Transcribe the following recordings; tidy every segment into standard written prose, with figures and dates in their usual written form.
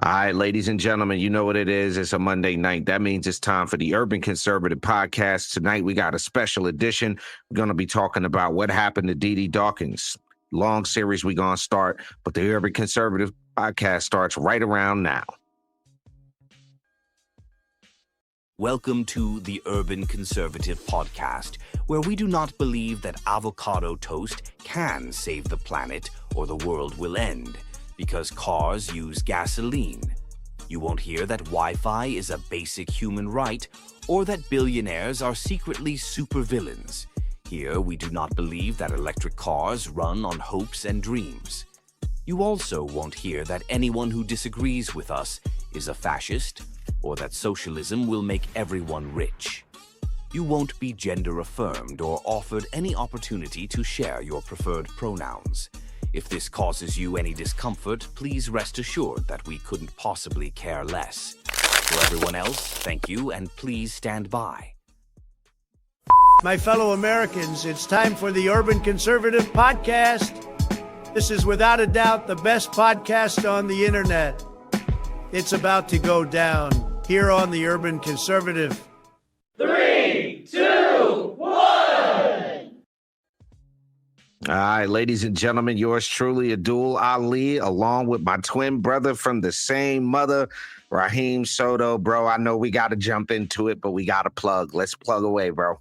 All right, ladies and gentlemen, you know what it is. It's a Monday night. That means it's time for the Urban Conservative Podcast. Tonight, we got a special edition. We're going to be talking about what happened to Dee Dee Dawkins. Long series we're going to start, but the Urban Conservative Podcast starts right around now. Welcome to the Urban Conservative Podcast, where we do not believe that avocado toast can save the planet or the world will end, because cars use gasoline. You won't hear that Wi-Fi is a basic human right, or that billionaires are secretly supervillains. Here, we do not believe that electric cars run on hopes and dreams. You also won't hear that anyone who disagrees with us is a fascist, or that socialism will make everyone rich. You won't be gender affirmed or offered any opportunity to share your preferred pronouns. If this causes you any discomfort, please rest assured that we couldn't possibly care less. For everyone else, thank you, and please stand by. My fellow Americans, it's time for the Urban Conservative Podcast. This is without a doubt the best podcast on the internet. It's about to go down here on the Urban Conservative. 3, 2, 1. All right, ladies and gentlemen, yours truly, Abdul Ali, along with my twin brother from the same mother, Raheem Soto. Bro, I know we got to jump into it, but we got to plug. Let's plug away, bro.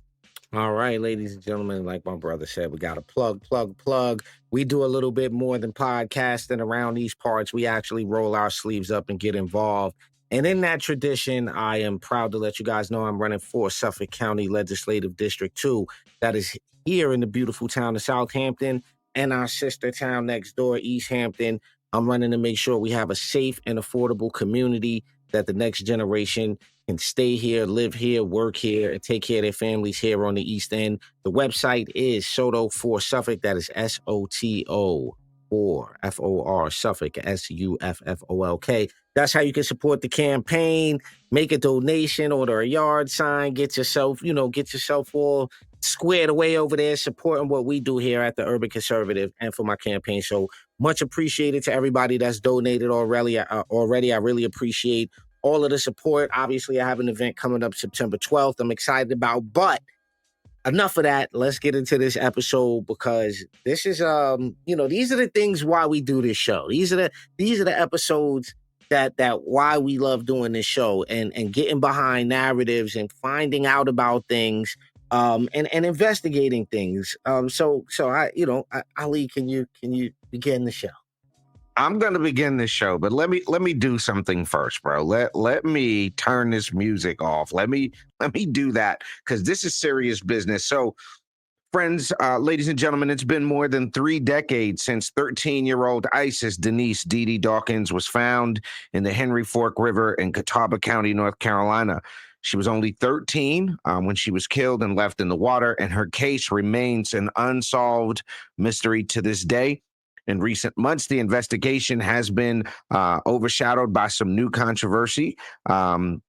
All right, ladies and gentlemen, like my brother said, we got to plug. We do a little bit more than podcasting around these parts. We actually roll our sleeves up and get involved. And in that tradition, I am proud to let you guys know I'm running for Suffolk County Legislative District 2. That is here in the beautiful town of Southampton and our sister town next door, East Hampton. I'm running to make sure we have a safe and affordable community that the next generation can stay here, live here, work here, and take care of their families here on the East End. The website is Soto for Suffolk. That is SOTO for FOR Suffolk, SUFFOLK. That's how you can support the campaign, make a donation, order a yard sign, get yourself all squared away over there, supporting what we do here at the Urban Conservative and for my campaign. So much appreciated to everybody that's donated already. I really appreciate all of the support. Obviously, I have an event coming up September 12th I'm excited about, but enough of that. Let's get into this episode because this is, these are the things why we do this show. These are the episodes that why we love doing this show and getting behind narratives and finding out about things, and investigating things. So Ali, can you begin the show? I'm going to begin this show, but let me do something first, bro. Let me turn this music off. Let me do that because this is serious business. So, friends, ladies and gentlemen, it's been more than 3 decades since 13-year-old Isis Denise Dee Dee Dawkins was found in the Henry Fork River in Catawba County, North Carolina. She was only 13 when she was killed and left in the water, and her case remains an unsolved mystery to this day. In recent months, the investigation has been overshadowed by some new controversy.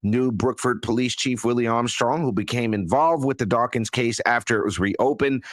New Brookford Police Chief Will Armstrong, who became involved with the Dawkins case after it was reopened,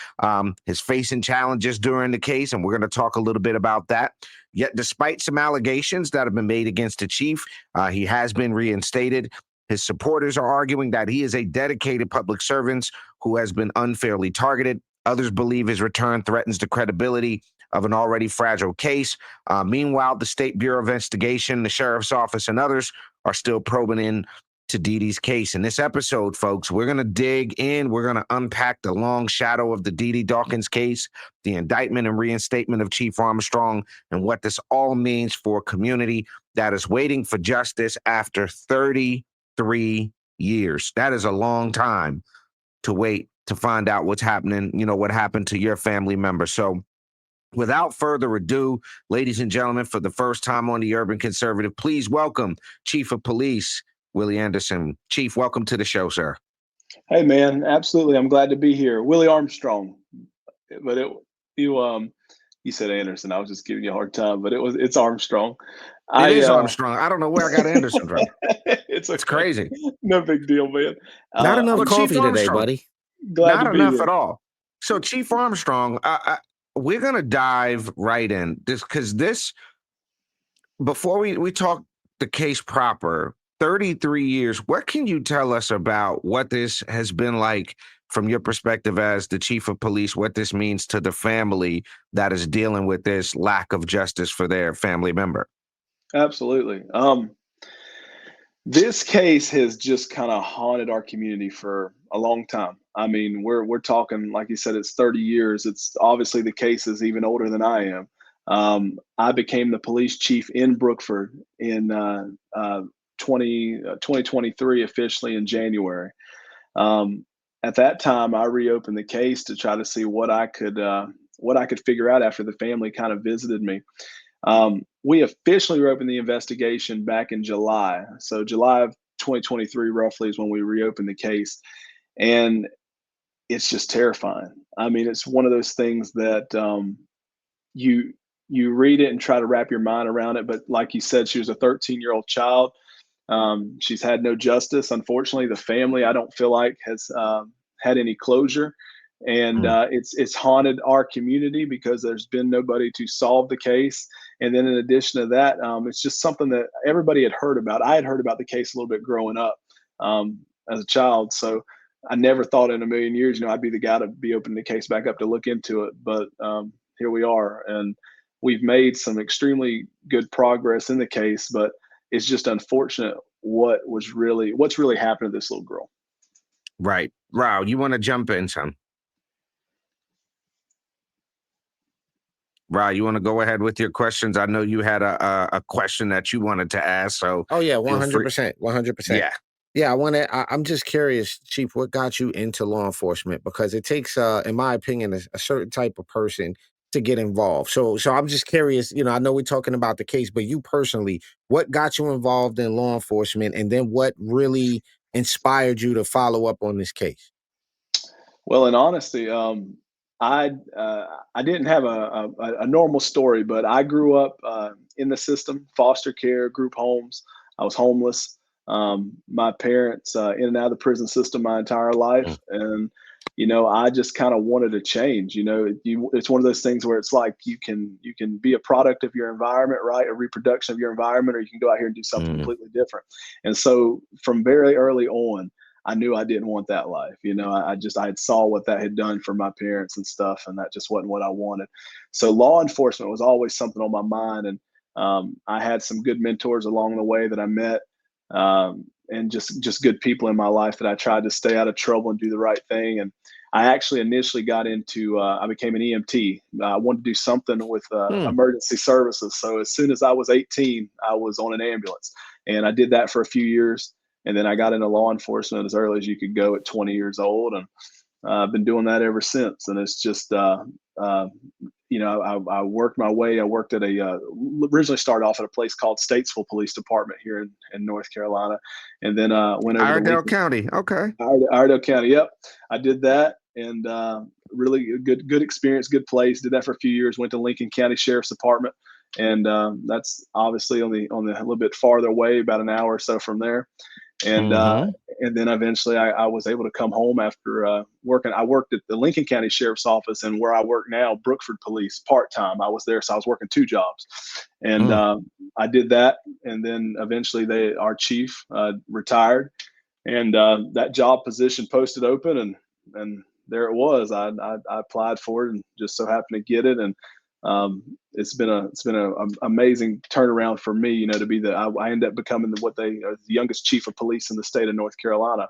is facing challenges during the case, and we're going to talk a little bit about that. Yet, despite some allegations that have been made against the chief, he has been reinstated. His supporters are arguing that he is a dedicated public servant who has been unfairly targeted. Others believe his return threatens the credibility of an already fragile case. Meanwhile, the State Bureau of Investigation, the Sheriff's Office, and others are still probing in to Dee Dee's case. In this episode, folks, we're going to dig in. We're going to unpack the long shadow of the Dee Dee Dawkins case, the indictment and reinstatement of Chief Armstrong, and what this all means for a community that is waiting for justice after 33 years. That is a long time to wait to find out what's happening, what happened to your family member. So without further ado, ladies and gentlemen, for the first time on the Urban Conservative, please welcome Chief of Police Willie Anderson. Chief, welcome to the show, sir. Hey, man, absolutely. I'm glad to be here. Willie Armstrong, but you said Anderson. I was just giving you a hard time, but it's Armstrong. It is Armstrong. I don't know where I got Anderson from. It's crazy. No big deal, man. Not enough coffee today, buddy. Glad Not to be enough here. at all. So, Chief Armstrong, we're going to dive right in because before we talk the case proper, 33 years, what can you tell us about what this has been like from your perspective as the chief of police, what this means to the family that is dealing with this lack of justice for their family member? Absolutely. This case has just kind of haunted our community for a long time. I mean, we're talking, like you said, it's 30 years. It's obviously the case is even older than I am. I became the police chief in Brookford in 2023, officially in January. Um, at that time, I reopened the case to try to see what I could figure out after the family kind of visited me. We officially reopened the investigation back in July. So July of 2023, roughly, is when we reopened the case, and it's just terrifying. I mean, it's one of those things that you you read it and try to wrap your mind around it. But like you said, she was a 13-year-old child. She's had no justice. Unfortunately, the family, I don't feel like, has had any closure, and Mm. it's haunted our community because there's been nobody to solve the case. And then in addition to that, it's just something that everybody had heard about. I had heard about the case a little bit growing up as a child, so I never thought in a million years, I'd be the guy to be opening the case back up to look into it. But here we are, and we've made some extremely good progress in the case, but it's just unfortunate what's really happened to this little girl. Right. Wow, you want to jump in, son? Right, you want to go ahead with your questions? I know you had a question that you wanted to ask, so Oh yeah, feel free. 100%, 100%. Yeah. Yeah, I'm just curious, Chief, what got you into law enforcement? Because it takes, in my opinion, a certain type of person to get involved. So I'm just curious. I know we're talking about the case, but you personally, what got you involved in law enforcement, and then what really inspired you to follow up on this case? Well, in honesty, I didn't have a normal story, but I grew up in the system, foster care, group homes. I was homeless. My parents in and out of the prison system my entire life, and I just kind of wanted to change. It's one of those things where it's like you can be a product of your environment, right? A reproduction of your environment, or you can go out here and do something Mm. completely different. And so, from very early on, I knew I didn't want that life. I had saw what that had done for my parents and stuff, and that just wasn't what I wanted. So law enforcement was always something on my mind, and I had some good mentors along the way that I met, and just good people in my life that I tried to stay out of trouble and do the right thing. And I actually initially got into I became an EMT. I wanted to do something with Mm. emergency services. So as soon as I was 18, I was on an ambulance, and I did that for a few years. And then I got into law enforcement as early as you could go at 20 years old, and I've been doing that ever since. And it's just, I worked my way. I worked at originally started off at a place called Statesville Police Department here in North Carolina, and then went over to Iredell Lincoln, County. Okay. Iredell County. Yep, I did that, and really good experience, good place. Did that for a few years. Went to Lincoln County Sheriff's Department, and that's obviously on the a little bit farther away, about an hour or so from there. And Mm-hmm. and then eventually I was able to come home after working. I worked at the Lincoln County Sheriff's Office, and where I work now, Brookford Police, part time. I was there, so I was working two jobs, and Mm. I did that. And then eventually, our chief retired, and that job position posted open, and there it was. I applied for it, and just so happened to get it. And it's been a amazing turnaround for me, to be I ended up becoming the youngest chief of police in the state of North Carolina,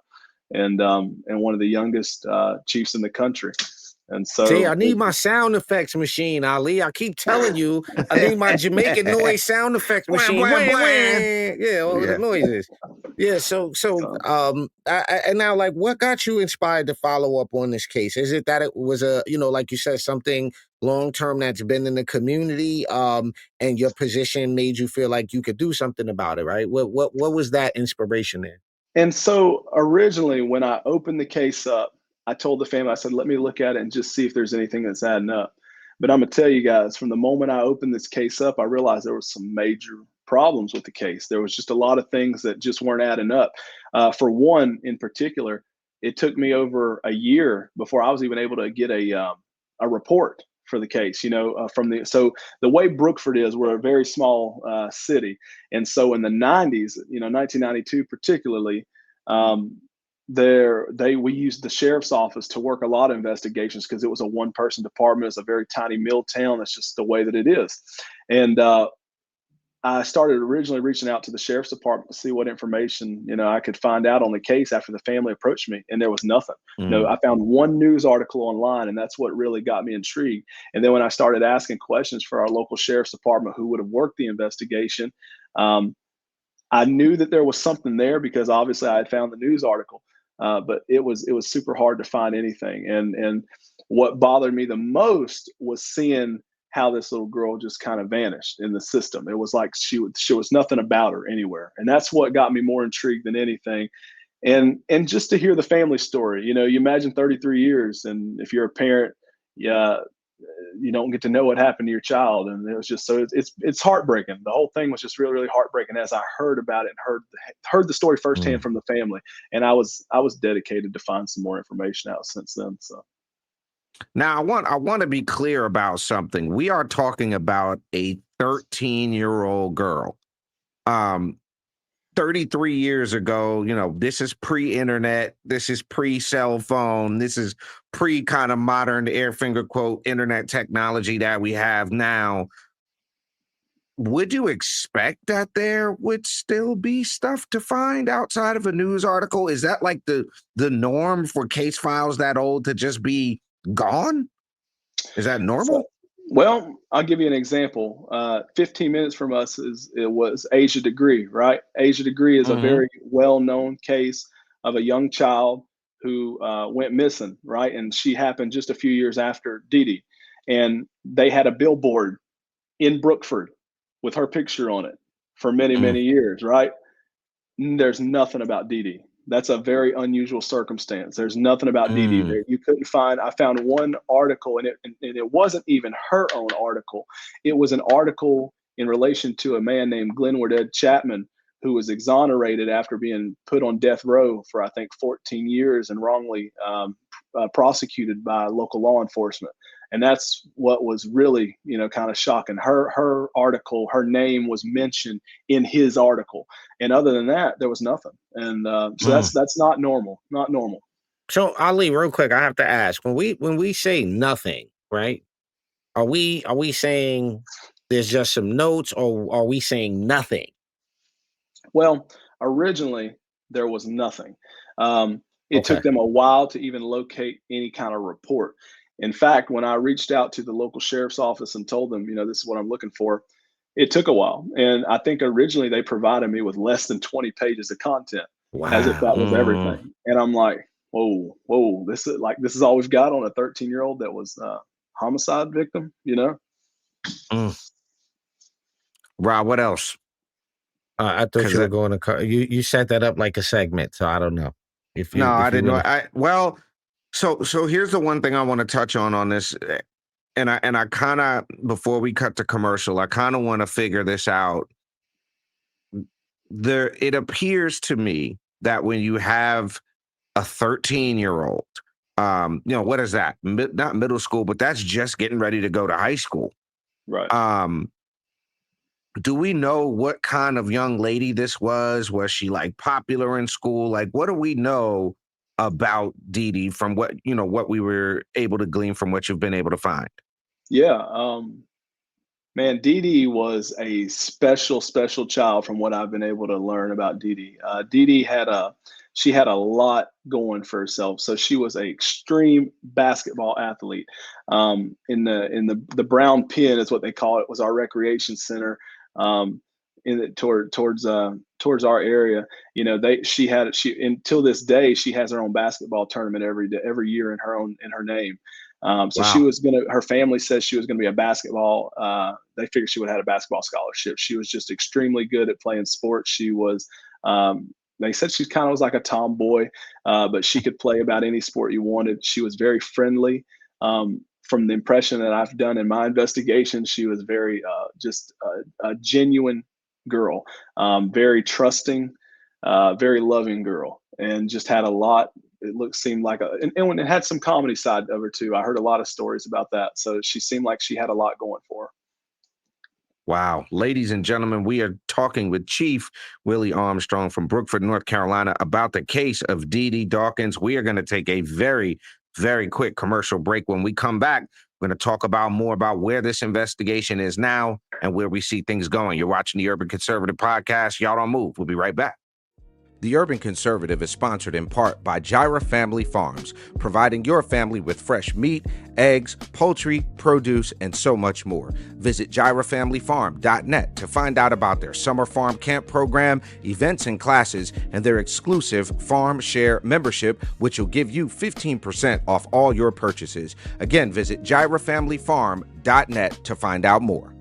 and one of the youngest chiefs in the country. And See, so I need my sound effects machine, Ali. I keep telling you, I need my Jamaican noise sound effects Wham, machine. wham, Wham, wham. wham. Yeah, all of the Yeah. noises. Yeah, and now, like, what got you inspired to follow up on this case? Is it that it was like you said, something long term that's been in the community, and your position made you feel like you could do something about it, right? What was that inspiration there? And so originally, when I opened the case up, I told the family, I said, let me look at it and just see if there's anything that's adding up. But I'm going to tell you guys, from the moment I opened this case up, I realized there was some major problems with the case. There was just a lot of things that just weren't adding up. For one in particular, it took me over a year before I was even able to get a report for the case. So the way Brookford is, we're a very small city, and so in the 90s, 1992 particularly, we used the sheriff's office to work a lot of investigations because it was a one-person department. It's a very tiny mill town. That's just the way that it is, and I started originally reaching out to the sheriff's department to see what information, I could find out on the case after the family approached me, and there was nothing. Mm. I found one news article online, and that's what really got me intrigued. And then when I started asking questions for our local sheriff's department who would have worked the investigation, I knew that there was something there because obviously I had found the news article, but it was super hard to find anything. And what bothered me the most was seeing how this little girl just kind of vanished in the system. It was like she was nothing about her anywhere, and that's what got me more intrigued than anything. And just to hear the family story, you imagine 33 years, and if you're a parent, yeah, you don't get to know what happened to your child, and it was just it's heartbreaking. The whole thing was just really, really heartbreaking as I heard about it and heard the story firsthand from the family. And I was dedicated to find some more information out since then. So. Now, I want to be clear about something. We are talking about a 13-year-old girl. 33 years ago, this is pre-internet, this is pre-cell phone, this is pre kind of modern air finger quote internet technology that we have now. Would you expect that there would still be stuff to find outside of a news article? Is that like the norm for case files that old to just be gone? Is that normal? Well, I'll give you an example. 15 minutes from us was Asia Degree, right? Asia Degree is a very well-known case of a young child who went missing, right? And she happened just a few years after Dee Dee. And they had a billboard in Brookford with her picture on it for many, many years, right? There's nothing about Dee Dee. That's a very unusual circumstance. There's nothing about Dee Dee there. You couldn't find. I found one article, and it wasn't even her own article. It was an article in relation to a man named Glenward Ed Chapman, who was exonerated after being put on death row for, I think, 14 years and wrongly prosecuted by local law enforcement. And that's what was really, kind of shocking. Her article, her name was mentioned in his article, and other than that, there was nothing. And so that's not normal. Not normal. So Ali, real quick, I have to ask: when we say nothing, right? Are we saying there's just some notes, or are we saying nothing? Well, originally there was nothing. It took them a while to even locate any kind of report. In fact, when I reached out to the local sheriff's office and told them, this is what I'm looking for, it took a while. And I think originally they provided me with less than 20 pages of content, as if that was everything. And I'm like, whoa, this is all we've got on a 13-year-old that was a homicide victim, Rob, what else? I thought you were going to. You set that up like a segment, so I don't know. I didn't know. So here's the one thing I want to touch on this, and I kind of, before we cut to commercial, I kind of want to figure this out. It appears to me that when you have a 13-year-old, what is that? Not middle school, but that's just getting ready to go to high school, right? Do we know what kind of young lady this was? Was she like popular in school? Like, what do we know about Dee Dee from what we were able to glean from what you've been able to find? Yeah, man, Dee Dee was a special child from what I've been able to learn about Dee Dee. Dee Dee had a lot going for herself. So she was an extreme basketball athlete. In the Brown Pen is what they call it, was our recreation center. Towards our area, until this day, she has her own basketball tournament every year in her name. So her family says she was going to be a basketball. They figured she would have had a basketball scholarship. She was just extremely good at playing sports. She was, they said she kind of was like a tomboy, but she could play about any sport you wanted. She was very friendly. From the impression that I've done in my investigation, she was very just a genuine girl, very trusting, very loving girl, and just had a lot seemed like and when it had some comedy side of her too. I heard a lot of stories about that. So she seemed like she had a lot going for her. Wow. Ladies and gentlemen, we are talking with Chief Willie Armstrong from Brookford, North Carolina, about the case of Dee Dee Dawkins. We are going to take a very, very quick commercial break. When we come back, we're going to talk about more about where this investigation is now and where we see things going. You're watching the Urban Conservative Podcast. Y'all don't move. We'll be right back. The Urban Conservative is sponsored in part by Gyra Family Farms, providing your family with fresh meat, eggs, poultry, produce, and so much more. Visit gyrafamilyfarm.net to find out about their summer farm camp program, events and classes, and their exclusive Farm Share membership, which will give you 15% off all your purchases. Again, visit gyrafamilyfarm.net to find out more.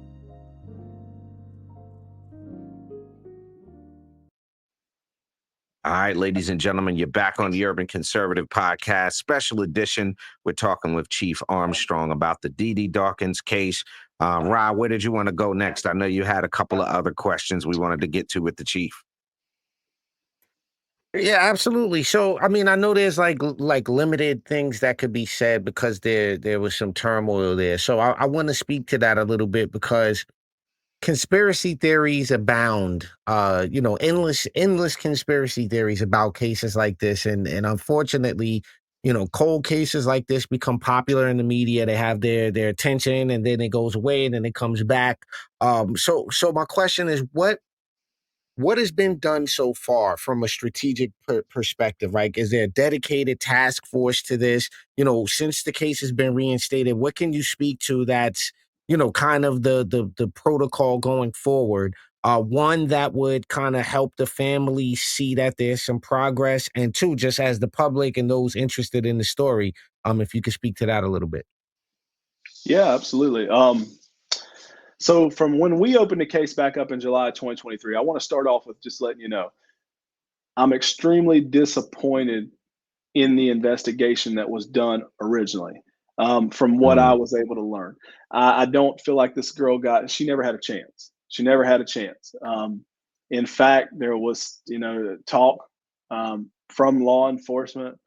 All right, ladies and gentlemen, you're back on the Urban Conservative Podcast, special edition. We're talking with Chief Armstrong about the Dee Dee Dawkins case. Rob, where did you want to go next? I know you had a couple of other questions we wanted to get to with the Chief. Yeah, absolutely. So, I mean, I know there's like limited things that could be said because there was some turmoil there. So I want to speak to that a little bit because conspiracy theories abound, endless conspiracy theories about cases like this. And unfortunately, cold cases like this become popular in the media. They have their attention and then it goes away and then it comes back. So my question is, what has been done so far from a strategic perspective, right? Is there a dedicated task force to this? Since the case has been reinstated, what can you speak to that's, kind of the protocol going forward? One, that would kind of help the family see that there's some progress. And two, just as the public and those interested in the story, if you could speak to that a little bit. Yeah, absolutely. So from when we opened the case back up in July 2023, I want to start off with just letting you know, I'm extremely disappointed in the investigation that was done originally. From what I was able to learn, I don't feel like this girl she never had a chance. She never had a chance. In fact, there was, talk from law enforcement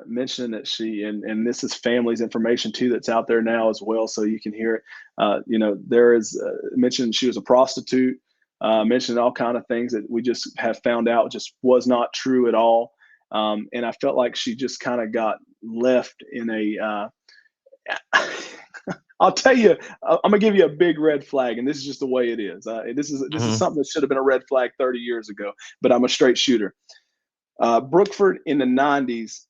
mentioned that and this is family's information too that's out there now as well, so you can hear it. There is mentioned she was a prostitute, mentioned all kind of things that we just have found out just was not true at all. And I felt like she just kind of got left in a I'll tell you, I'm gonna give you a big red flag, and this is just the way it is. This is something that should have been a red flag 30 years ago, but I'm a straight shooter. Brookford in the 90s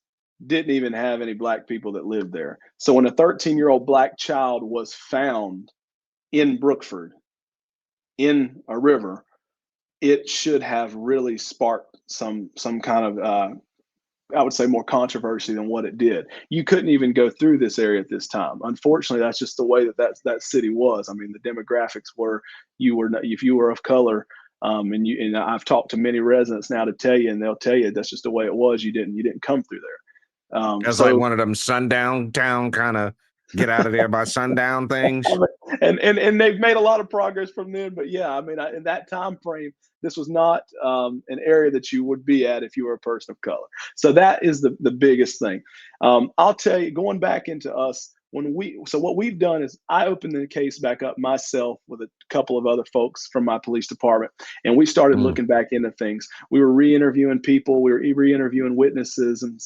didn't even have any black people that lived there. So when a 13-year-old black child was found in Brookford in a river, it should have really sparked some kind of I would say more controversy than what it did. You couldn't even go through this area at this time. Unfortunately, that's just the way that city was. I mean, the demographics were if you were of color, and I've talked to many residents now to tell you, and they'll tell you that's just the way it was. You didn't come through there. That's like one of them sundown town kind of get out of there by sundown things. And they've made a lot of progress from then. But yeah, I mean, in that time frame, this was not an area that you would be at if you were a person of color. So that is the biggest thing. I'll tell you, going back into us, what we've done is I opened the case back up myself with a couple of other folks from my police department, and we started looking back into things. We were re-interviewing people, we were re-interviewing witnesses and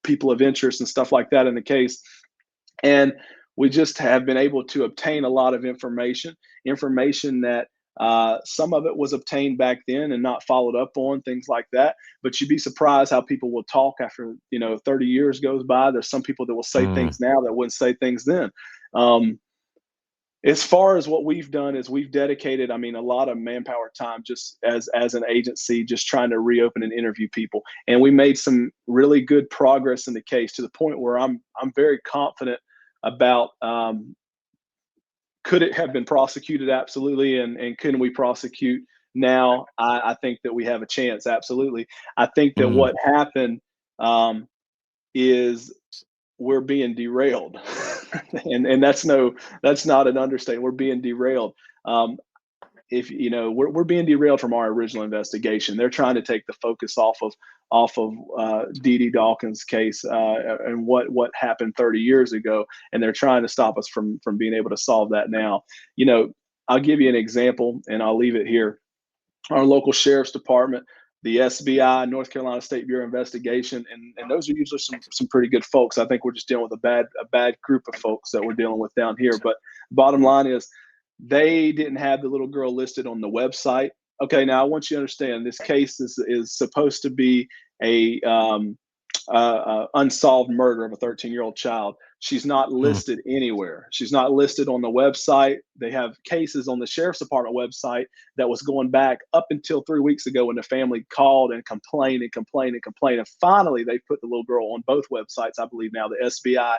people of interest and stuff like that in the case. And we just have been able to obtain a lot of information that some of it was obtained back then and not followed up on, things like that. But you'd be surprised how people will talk after 30 years goes by. There's some people that will say things now that wouldn't say things then. As far as what we've done is we've dedicated, a lot of manpower time just as an agency, just trying to reopen and interview people. And we made some really good progress in the case to the point where I'm very confident about could it have been prosecuted? Absolutely. And can we prosecute now? I think that we have a chance. Absolutely. I think that what happened is we're being derailed. and that's not an understatement. We're being derailed. if you know, we're being derailed from our original investigation. They're trying to take the focus off of Dee Dee Dawkins' case and what happened 30 years ago, and they're trying to stop us from being able to solve that now. You know, I'll give you an example, and I'll leave it here. Our local sheriff's department, the SBI, North Carolina State Bureau of Investigation, and those are usually some pretty good folks. I think we're just dealing with a bad group of folks that we're dealing with down here. But bottom line is, they didn't have the little girl listed on the website. Okay, now I want you to understand this case is supposed to be a unsolved murder of a 13-year-old child. She's not listed anywhere. She's not listed on the website. They have cases on the sheriff's department website that was going back up until 3 weeks ago when the family called and complained and complained and complained. And finally, they put the little girl on both websites, I believe now, the SBI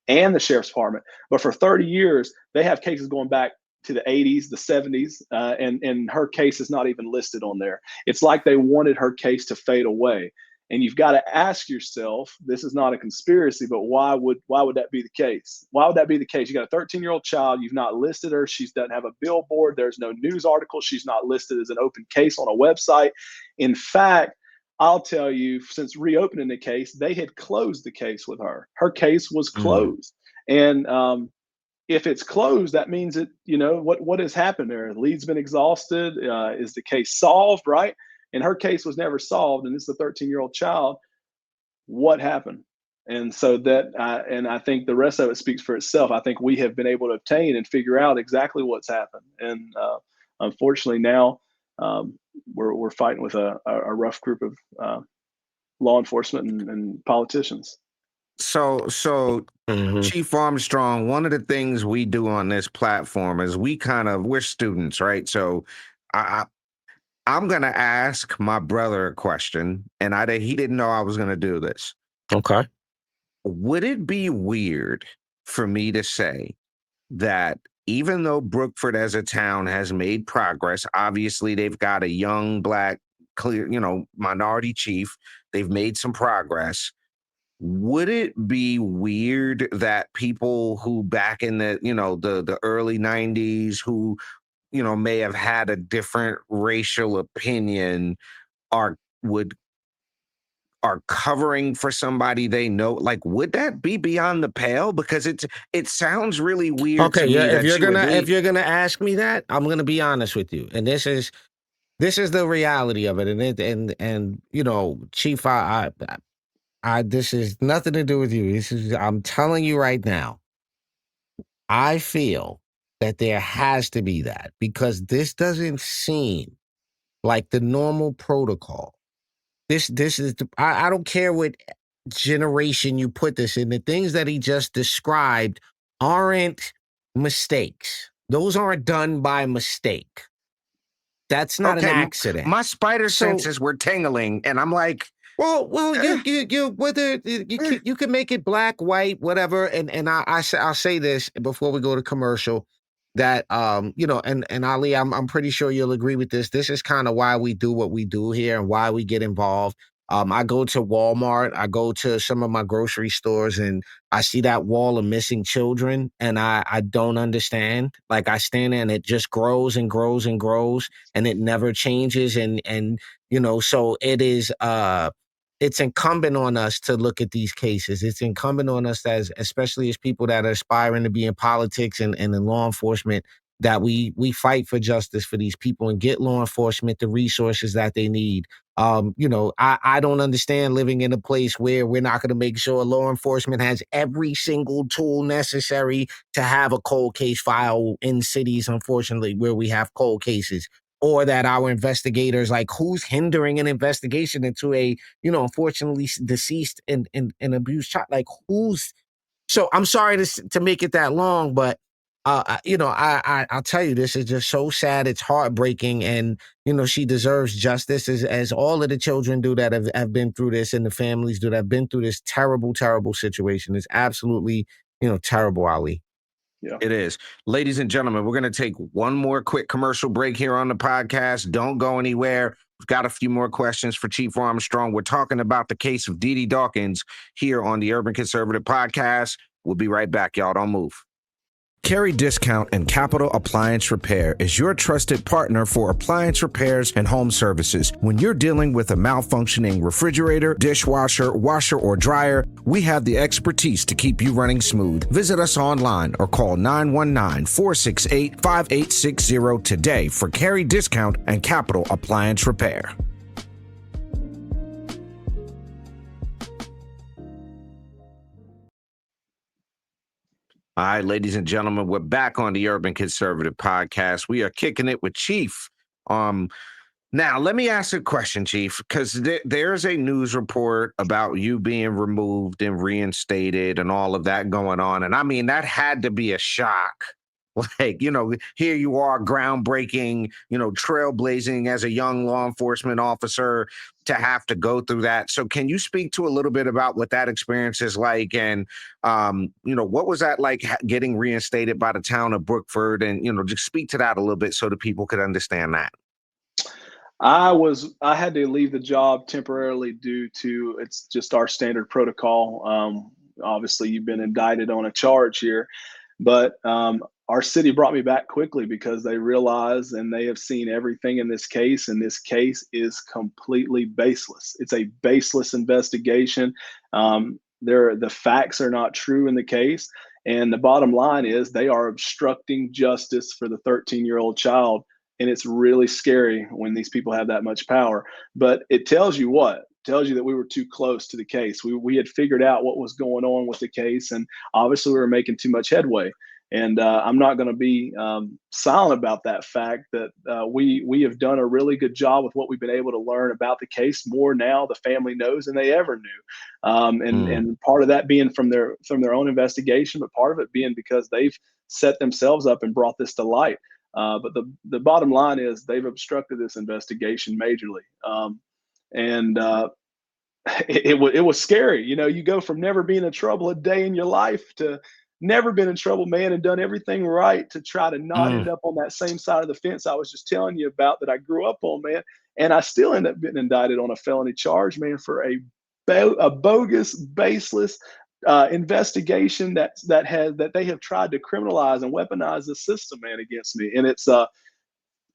and the sheriff's department. But for 30 years, they have cases going back to the 80s, the 70s, and her case is not even listed on there. It's like they wanted her case to fade away. And you've got to ask yourself, this is not a conspiracy, but why would that be the case? Why would that be the case? You got a 13-year-old child, you've not listed her, she doesn't have a billboard, there's no news article, she's not listed as an open case on a website. In fact, I'll tell you, since reopening the case, they had closed the case with her. Her case was closed. And if it's closed, that means that, you know, what has happened there? The lead's been exhausted. Is the case solved, right? And her case was never solved, and this is a 13-year-old child. What happened? And so that, and I think the rest of it speaks for itself. I think we have been able to obtain and figure out exactly what's happened. And unfortunately now we're fighting with a rough group of law enforcement and politicians. So Chief Armstrong, one of the things we do on this platform is we're students, right? So I'm going to ask my brother a question, and he didn't know I was going to do this. Okay. Would it be weird for me to say that even though Brookford as a town has made progress, obviously they've got a young black, clear, minority chief, they've made some progress. Would it be weird that people who back in the early 90s who, may have had a different racial opinion are covering for somebody they know? Like, would that be beyond the pale? Because it sounds really weird to me. Yeah, if you're gonna ask me that, I'm gonna be honest with you. And this is the reality of it. And Chief, this is nothing to do with you. I'm telling you right now, I feel that there has to be that, because this doesn't seem like the normal protocol. This is, I don't care what generation you put this in. The things that he just described aren't mistakes. Those aren't done by mistake. That's not an accident. My spider senses were tingling, and I'm like, Well, you can make it black, white, whatever. And I'll say this before we go to commercial, that and Ali, I'm pretty sure you'll agree with this. This is kind of why we do what we do here and why we get involved. I go to Walmart, I go to some of my grocery stores, and I see that wall of missing children, and I don't understand. Like, I stand there and it just grows and grows and grows, and it never changes. And so it is it's incumbent on us to look at these cases. It's incumbent on us, especially as people that are aspiring to be in politics and in law enforcement, that we fight for justice for these people and get law enforcement the resources that they need. I don't understand living in a place where we're not going to make sure law enforcement has every single tool necessary to have a cold case file in cities, unfortunately, where we have cold cases. Or that our investigators, like, who's hindering an investigation into a, unfortunately deceased and abused child? Like, who's? So I'm sorry to make it that long, but I'll tell you, this is just so sad. It's heartbreaking, and she deserves justice, as all of the children do that have been through this, and the families that have been through this terrible, terrible situation. It's absolutely terrible, Ali. Yeah. It is. Ladies and gentlemen, we're going to take one more quick commercial break here on the podcast. Don't go anywhere. We've got a few more questions for Chief Armstrong. We're talking about the case of Dee Dee Dawkins here on the Urban Conservative Podcast. We'll be right back, y'all. Don't move. Carry Discount and Capital Appliance Repair is your trusted partner for appliance repairs and home services. When you're dealing with a malfunctioning refrigerator, dishwasher, washer, or dryer, we have the expertise to keep you running smooth. Visit us online or call 919-468-5860 today for Carry Discount and Capital Appliance Repair. All right, ladies and gentlemen, we're back on the Urban Conservative Podcast. We are kicking it with Chief. Now, let me ask a question, Chief, because there's a news report about you being removed and reinstated and all of that going on. And I mean, that had to be a shock. Like, here you are, groundbreaking, trailblazing as a young law enforcement officer to have to go through that. So can you speak to a little bit about what that experience is like? And, what was that like getting reinstated by the town of Brookford? And, just speak to that a little bit so that people could understand that. I had to leave the job temporarily due to, it's just our standard protocol. Obviously you've been indicted on a charge here, but our city brought me back quickly because they realize and they have seen everything in this case, and this case is completely baseless. It's a baseless investigation. The facts are not true in the case, and the bottom line is they are obstructing justice for the 13-year-old child, and it's really scary when these people have that much power. But it tells you what? It tells you that we were too close to the case. We had figured out what was going on with the case, and obviously we were making too much headway. And I'm not going to be silent about that fact that we have done a really good job with what we've been able to learn about the case. More now the family knows than they ever knew, and part of that being from their own investigation, but part of it being because they've set themselves up and brought this to light. But the bottom line is they've obstructed this investigation majorly, and it was scary. You go from never being in trouble a day in your life to never been in trouble, man, and done everything right to try to not end up on that same side of the fence I was just telling you about that I grew up on, man. And I still end up getting indicted on a felony charge, man, for a bogus, baseless investigation that they have tried to criminalize and weaponize the system, man, against me. And it's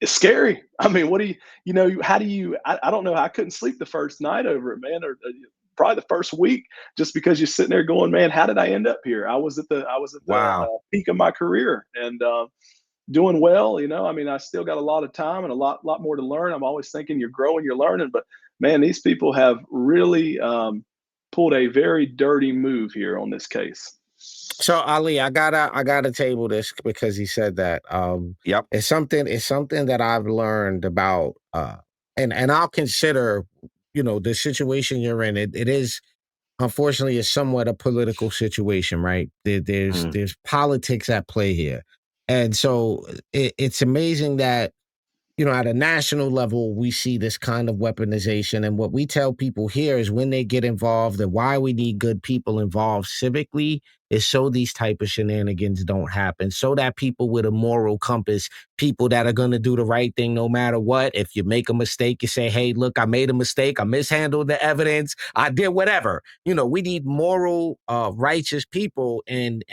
scary. I mean, what do how do you, I don't know. I couldn't sleep the first night over it, man, or probably the first week, just because you're sitting there going, man, how did I end up here? I was at the Wow. peak of my career and doing well. I mean, I still got a lot of time and a lot more to learn. I'm always thinking you're growing, you're learning, but man, these people have really pulled a very dirty move here on this case. So Ali, I gotta table this because he said that. Yep. It's something that I've learned about, and I'll consider, the situation you're in. It is unfortunately is somewhat a political situation, right? There's politics at play here, and so it's amazing that at a national level, we see this kind of weaponization. And what we tell people here is when they get involved and why we need good people involved civically is so these type of shenanigans don't happen, so that people with a moral compass, people that are going to do the right thing no matter what. If you make a mistake, you say, hey, look, I made a mistake. I mishandled the evidence. I did whatever. We need moral, righteous people and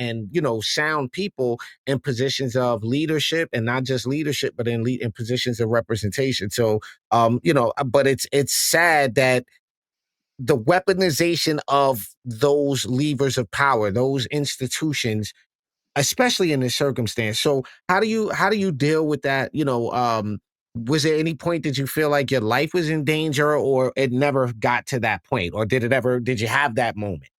sound people in positions of leadership, and not just leadership, but in positions of representation. So, but it's sad that the weaponization of those levers of power, those institutions, especially in this circumstance. So how do you deal with that? Was there any point that you feel like your life was in danger, or it never got to that point? Or did you have that moment?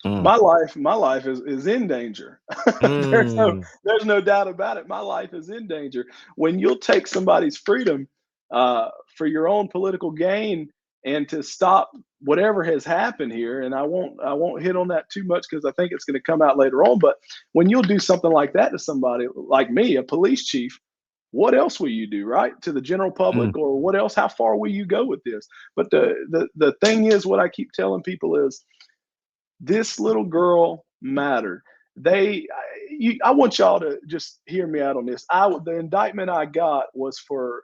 My life is in danger. There's no doubt about it. My life is in danger. When you'll take somebody's freedom for your own political gain and to stop whatever has happened here, and I won't hit on that too much because I think it's going to come out later on. But when you'll do something like that to somebody like me, a police chief, what else will you do, right? To the general public, or what else? How far will you go with this? But the thing is, what I keep telling people is, this little girl mattered. I want y'all to just hear me out on this. The indictment I got was for,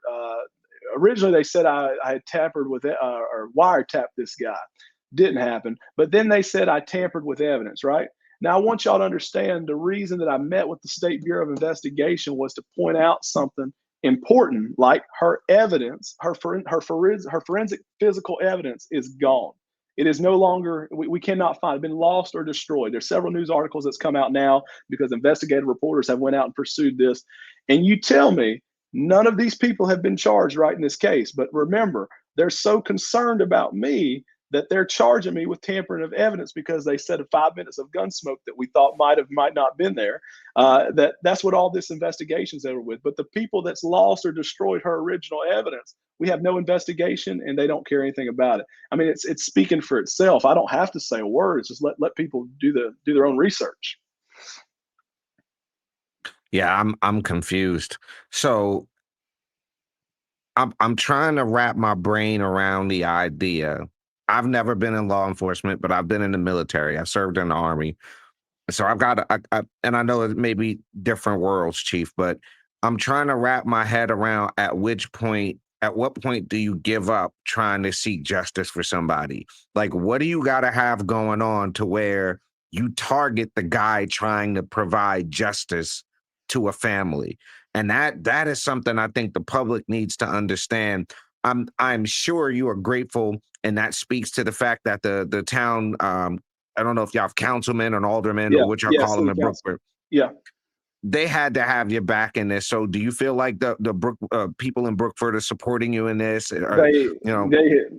originally they said I had tampered with or wiretapped this guy. Didn't happen. But then they said I tampered with evidence, right? Now, I want y'all to understand the reason that I met with the State Bureau of Investigation was to point out something important, like her evidence, her forensic physical evidence is gone. It is no longer, we cannot find it, been lost or destroyed. There's several news articles that's come out now because investigative reporters have went out and pursued this. And you tell me, none of these people have been charged right in this case. But remember, they're so concerned about me that they're charging me with tampering of evidence because they said 5 minutes of gun smoke that we thought might not been there. That's what all this investigation's over with. But the people that's lost or destroyed her original evidence, we have no investigation and they don't care anything about it. I mean, it's speaking for itself. I don't have to say a word. It's just let people do their own research. Yeah, I'm confused. So I'm trying to wrap my brain around the idea. I've never been in law enforcement, but I've been in the military. I served in the Army. So I've got, and I know it may be different worlds, Chief, but I'm trying to wrap my head around at what point do you give up trying to seek justice for somebody? Like, what do you got to have going on to where you target the guy trying to provide justice to a family? And that is something I think the public needs to understand. I'm sure you are grateful, and that speaks to the fact that the town, I don't know if y'all have councilmen or aldermen or what y'all call them in Brookford. Yeah. They had to have your back in this. So do you feel like the people in Brookford are supporting you in this?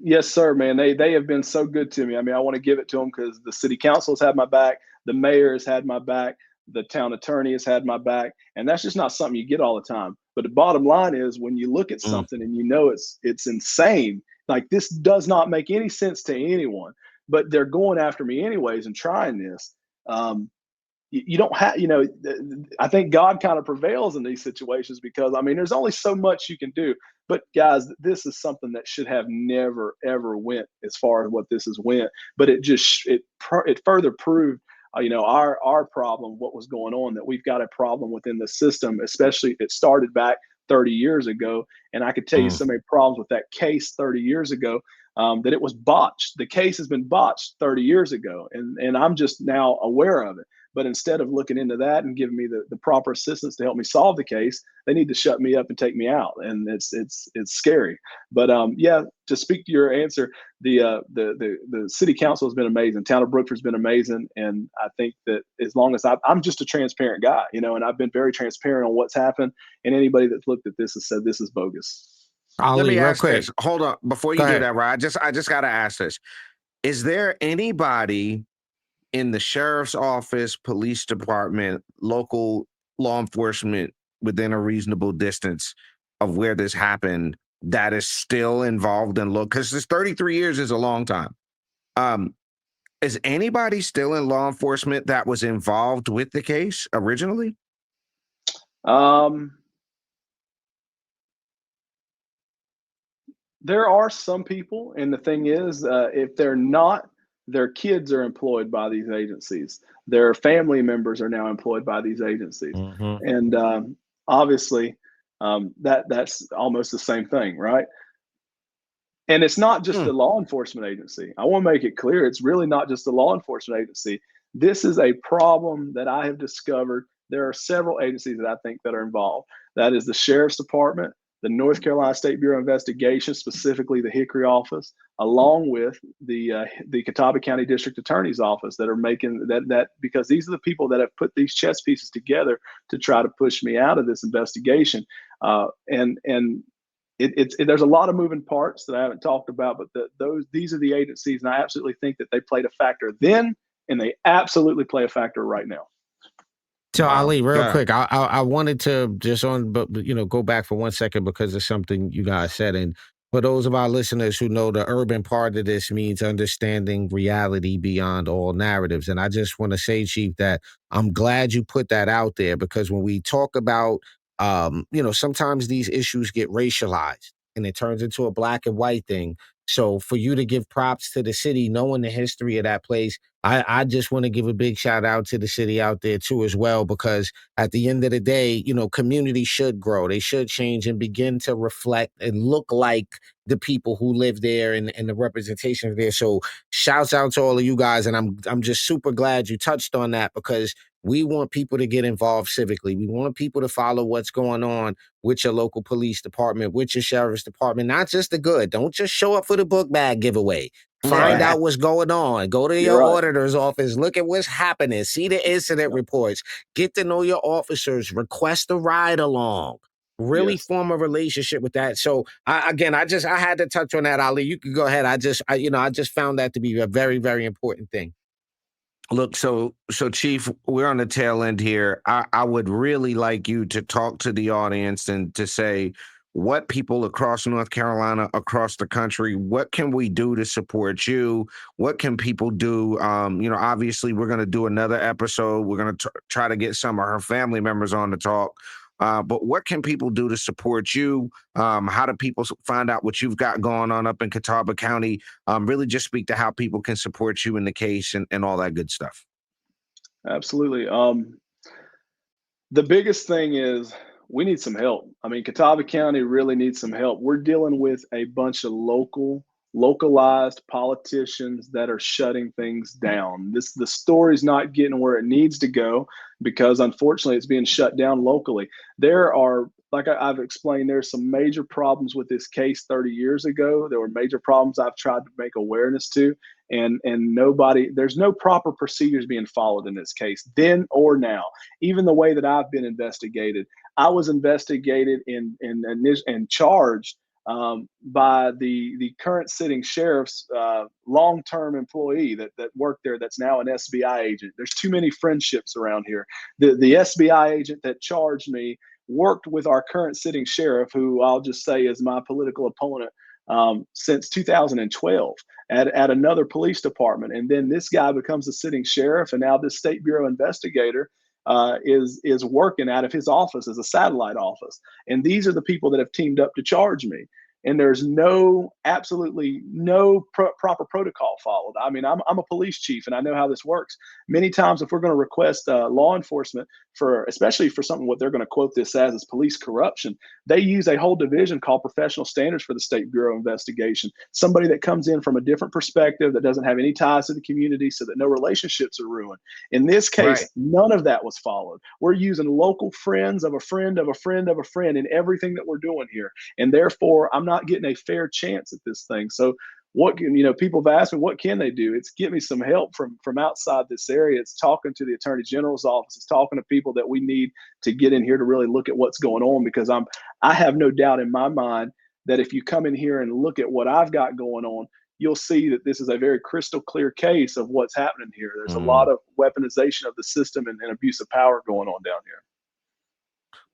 Yes, sir, man. They have been so good to me. I mean, I want to give it to them because the city council has had my back. The mayor has had my back. The town attorney has had my back. And that's just not something you get all the time. But the bottom line is when you look at something and you know it's insane, like this does not make any sense to anyone, but they're going after me anyways and trying this. You don't have, I think God kind of prevails in these situations because, I mean, there's only so much you can do. But guys, this is something that should have never, ever went as far as what this has went. But it further proved, our problem, what was going on, that we've got a problem within the system, especially it started back 30 years ago. And I could tell you so many problems with that case 30 years ago. That it was botched. The case has been botched 30 years ago, and I'm just now aware of it. But instead of looking into that and giving me the proper assistance to help me solve the case, they need to shut me up and take me out, and it's scary. But to speak to your answer, the city council has been amazing. Town of Brookford's been amazing, and I think that as long as I'm just a transparent guy, and I've been very transparent on what's happened, and anybody that's looked at this has said this is bogus. Let me ask this. Hold on. Before you do that, Rod, I just got to ask this. Is there anybody in the sheriff's office, police department, local law enforcement within a reasonable distance of where this happened that is still involved in because this 33 years is a long time. Is anybody still in law enforcement that was involved with the case originally? There are some people, and the thing is, if they're not, their kids are employed by these agencies. Their family members are now employed by these agencies. And obviously, that's almost the same thing, right? And it's not just the law enforcement agency. I want to make it clear, it's really not just the law enforcement agency. This is a problem that I have discovered. There are several agencies that I think that are involved. That is the Sheriff's Department, the North Carolina State Bureau of Investigation, specifically the Hickory office, along with the Catawba County District Attorney's office, that are making that because these are the people that have put these chess pieces together to try to push me out of this investigation. There's a lot of moving parts that I haven't talked about, but these are the agencies, and I absolutely think that they played a factor then, and they absolutely play a factor right now. So Ali, real quick, I wanted to just go back for 1 second because of something you guys said. And for those of our listeners who know, the urban part of this means understanding reality beyond all narratives. And I just want to say, Chief, that I'm glad you put that out there, because when we talk about, sometimes these issues get racialized and it turns into a black and white thing. So for you to give props to the city, knowing the history of that place, I just want to give a big shout out to the city out there too as well, because at the end of the day, communities should grow. They should change and begin to reflect and look like the people who live there and the representation there. So shouts out to all of you guys. And I'm just super glad you touched on that, because we want people to get involved civically. We want people to follow what's going on with your local police department, with your sheriff's department, not just the good. Don't just show up for the book bag giveaway. Find Right. out what's going on. Go to You're your right. auditor's office. Look at what's happening. See the incident reports. Get to know your officers. Request a ride along. Really Yes. form a relationship with that. So I had to touch on that, Ali. You can go ahead. I just found that to be a very, very important thing. Look, so Chief, we're on the tail end here. I would really like you to talk to the audience and to say what people across North Carolina, across the country, what can we do to support you? What can people do? Obviously, we're going to do another episode. We're going to try to get some of her family members on to talk. But what can people do to support you? How do people find out what you've got going on up in Catawba County? Really just speak to how people can support you in the case and all that good stuff. Absolutely. The biggest thing is we need some help. I mean, Catawba County really needs some help. We're dealing with a bunch of localized politicians that are shutting things down. The story's not getting where it needs to go because unfortunately it's being shut down locally. There are, like I've explained, there's some major problems with this case 30 years ago. There were major problems I've tried to make awareness to, and there's no proper procedures being followed in this case, then or now. Even the way that I've been investigated, I was investigated and charged by the current sitting sheriff's long-term employee that worked there, that's now an SBI agent. There's too many friendships around here. The SBI agent that charged me worked with our current sitting sheriff, who I'll just say is my political opponent, since 2012 at another police department. And then this guy becomes a sitting sheriff, and now this State Bureau investigator is working out of his office as a satellite office. And these are the people that have teamed up to charge me. And there's absolutely no proper protocol followed. I mean, I'm a police chief and I know how this works. Many times if we're going to request law enforcement especially for something, what they're going to quote this as is police corruption, they use a whole division called professional standards for the State Bureau of Investigation. Somebody that comes in from a different perspective, that doesn't have any ties to the community, so that no relationships are ruined. In this case, Right. None of that was followed. We're using local friends of a friend of a friend of a friend in everything that we're doing here. And therefore, I'm not getting a fair chance at this thing. So people have asked me, what can they do? It's get me some help from outside this area. It's talking to the Attorney General's office. It's talking to people that we need to get in here to really look at what's going on, because I have no doubt in my mind that if you come in here and look at what I've got going on, you'll see that this is a very crystal clear case of what's happening here. There's a lot of weaponization of the system and abuse of power going on down here.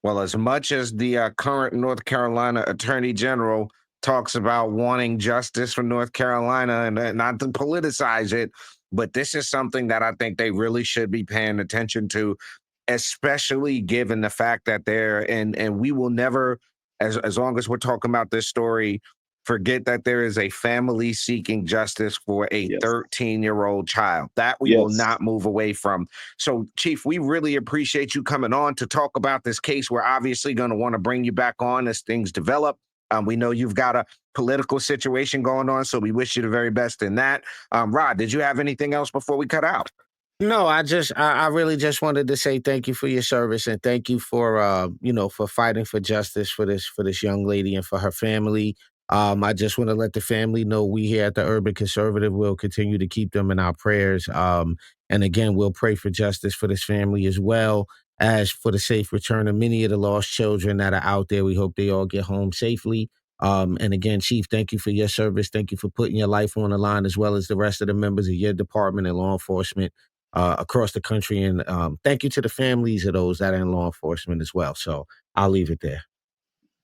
Well, as much as the current North Carolina Attorney General talks about wanting justice for North Carolina and not to politicize it, but this is something that I think they really should be paying attention to, especially given the fact that and we will never, as long as we're talking about this story, forget that there is a family seeking justice for a Yes. 13-year-old child. That we will not move away from. So, Chief, we really appreciate you coming on to talk about this case. We're obviously going to want to bring you back on as things develop. We know you've got a political situation going on, so we wish you the very best in that. Rod, did you have anything else before we cut out? No, I really just wanted to say thank you for your service and thank you for for fighting for justice for this young lady and for her family. I just want to let the family know we here at the Urban Conservative will continue to keep them in our prayers. And again, we'll pray for justice for this family as well as for the safe return of many of the lost children that are out there. We hope they all get home safely. And again, Chief, thank you for your service. Thank you for putting your life on the line, as well as the rest of the members of your department and law enforcement across the country. And thank you to the families of those that are in law enforcement as well. So I'll leave it there.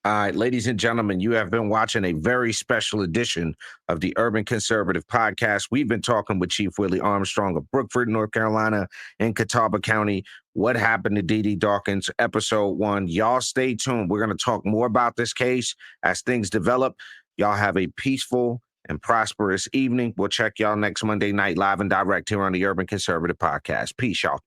All right, ladies and gentlemen, you have been watching a very special edition of the Urban Conservative Podcast. We've been talking with Chief Will Armstrong of Brookford, North Carolina, and Catawba County. What happened to Dee Dee Dawkins, episode 1. Y'all stay tuned. We're going to talk more about this case as things develop. Y'all have a peaceful and prosperous evening. We'll check y'all next Monday night live and direct here on the Urban Conservative Podcast. Peace, y'all.